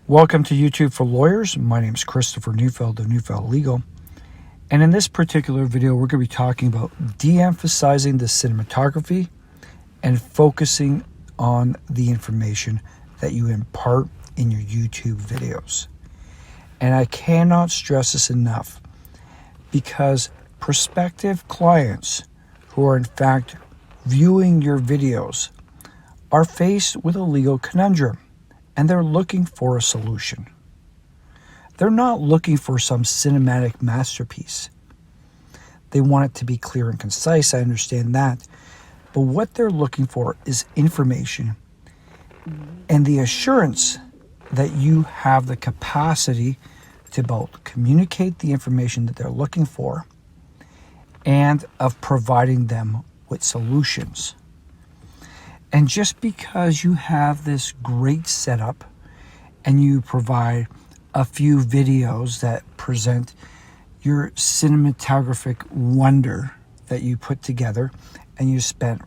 Welcome to YouTube for Lawyers. My name is Christopher Neufeld of Neufeld Legal. And in this particular video, we're going to be talking about de-emphasizing the cinematography and focusing on the information that you impart in your YouTube videos. And I cannot stress this enough, because prospective clients who are in fact viewing your videos are faced with a legal conundrum, and they're looking for a solution. They're not looking for some cinematic masterpiece. They want it to be clear and concise, I understand that. But what they're looking for is information and the assurance that you have the capacity to both communicate the information that they're looking for and of providing them with solutions. And just because you have this great setup and you provide a few videos that present your cinematographic wonder that you put together, and you spent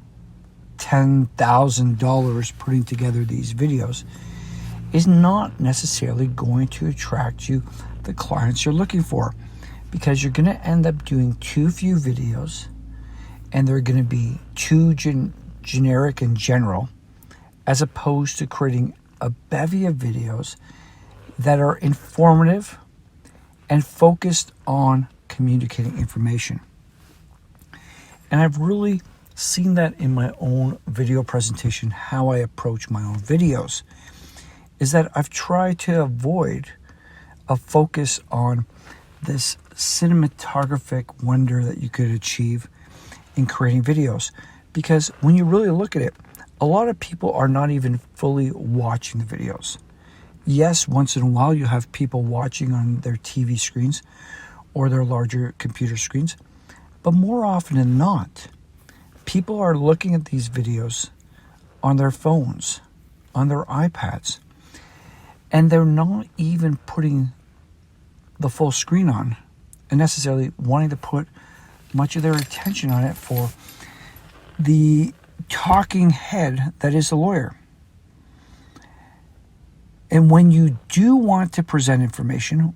$10,000 putting together these videos, is not necessarily going to attract you the clients you're looking for, because you're going to end up doing too few videos, and they're going to be too generic and general, as opposed to creating a bevy of videos that are informative and focused on communicating information. And I've really seen that in my own video presentation, how I approach my own videos, is that I've tried to avoid a focus on this cinematographic wonder that you could achieve in creating videos. Because when you really look at it, a lot of people are not even fully watching the videos. Yes, once in a while you have people watching on their TV screens or their larger computer screens, but more often than not, people are looking at these videos on their phones, on their iPads, and they're not even putting the full screen on and necessarily wanting to put much of their attention on it for the talking head that is the lawyer. And when you do want to present information,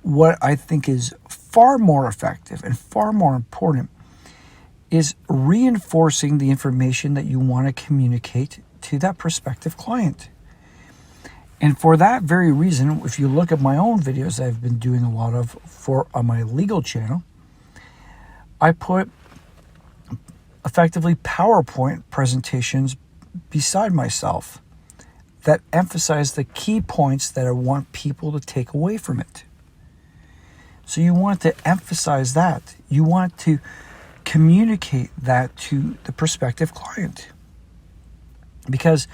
what I think is far more effective and far more important is reinforcing the information that you want to communicate to that prospective client. And for that very reason, if you look at my own videos I've been doing a lot of on my legal channel, I put effectively PowerPoint presentations beside myself that emphasize the key points that I want people to take away from it. So you want to emphasize that. You want to communicate that to the prospective client. Because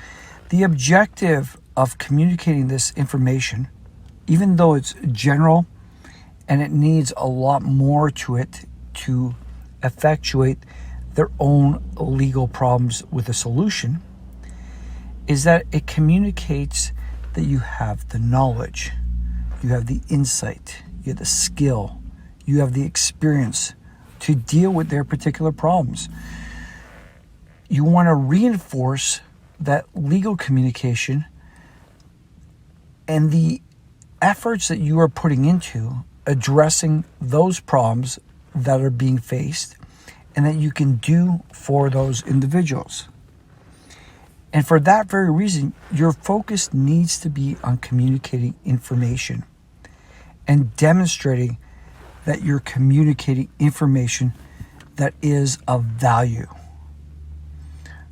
the objective of communicating this information, even though it's general and it needs a lot more to it to effectuate their own legal problems with a solution, is that it communicates that you have the knowledge, you have the insight, you have the skill, you have the experience to deal with their particular problems. You want to reinforce that legal communication and the efforts that you are putting into addressing those problems that are being faced and that you can do for those individuals. And for that very reason, your focus needs to be on communicating information and demonstrating that you're communicating information that is of value.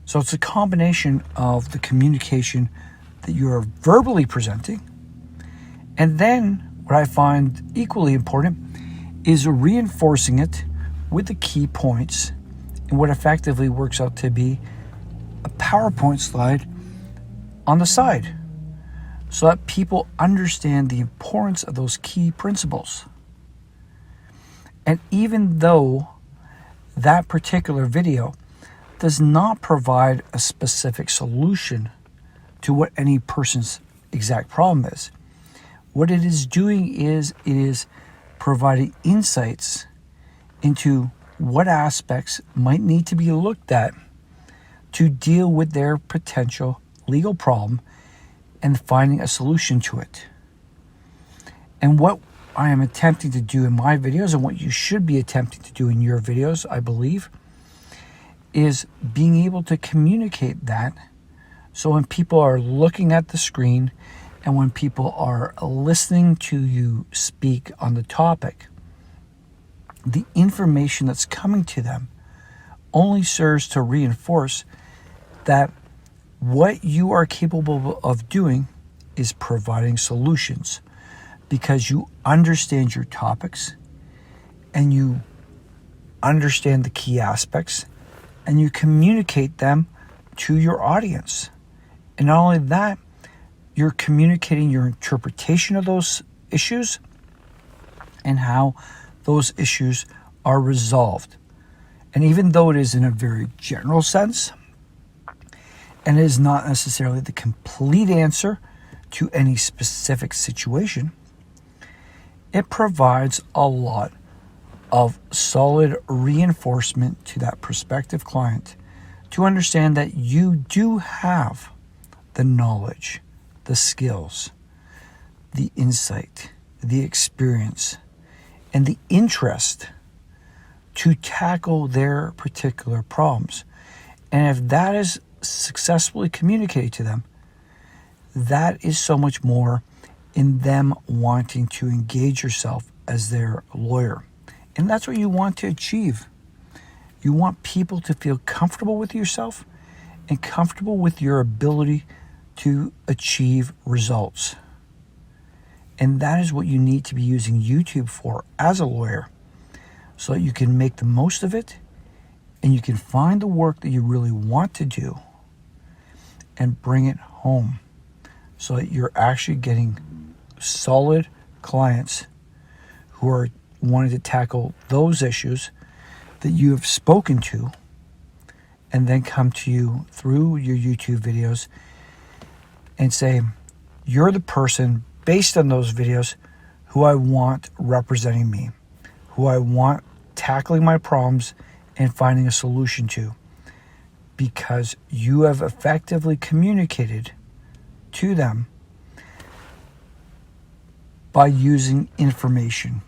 So it's a combination of the communication that you are verbally presenting, and then what I find equally important is reinforcing it with the key points and what effectively works out to be a PowerPoint slide on the side, so that people understand the importance of those key principles. And even though that particular video does not provide a specific solution to what any person's exact problem is, what it is doing is it is providing insights into what aspects might need to be looked at to deal with their potential legal problem and finding a solution to it. And what I am attempting to do in my videos, and what you should be attempting to do in your videos, I believe, is being able to communicate that. So when people are looking at the screen and when people are listening to you speak on the topic, the information that's coming to them only serves to reinforce that what you are capable of doing is providing solutions, because you understand your topics and you understand the key aspects and you communicate them to your audience. And not only that, you're communicating your interpretation of those issues and how those issues are resolved. And even though it is in a very general sense, and it is not necessarily the complete answer to any specific situation, it provides a lot of solid reinforcement to that prospective client to understand that you do have the knowledge, the skills, the insight, the experience, and the interest to tackle their particular problems. And if that is successfully communicated to them, that is so much more in them wanting to engage yourself as their lawyer. And that's what you want to achieve. You want people to feel comfortable with yourself and comfortable with your ability to achieve results. And that is what you need to be using YouTube for as a lawyer, so that you can make the most of it and you can find the work that you really want to do and bring it home, so that you're actually getting solid clients who are wanting to tackle those issues that you have spoken to, and then come to you through your YouTube videos and say, you're the person based on those videos who I want representing me, who I want tackling my problems and finding a solution to, because you have effectively communicated to them by using information,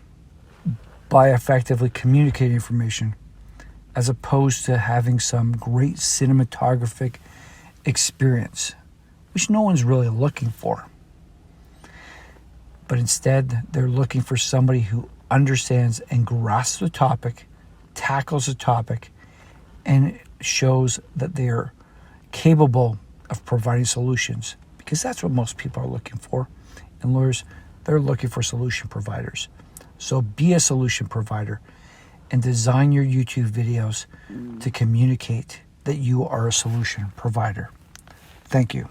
by effectively communicating information, as opposed to having some great cinematographic experience, which no one's really looking for. But instead, they're looking for somebody who understands and grasps the topic, tackles the topic, and shows that they're capable of providing solutions, because that's what most people are looking for. And lawyers, they're looking for solution providers. So be a solution provider and design your YouTube videos to communicate that you are a solution provider. Thank you.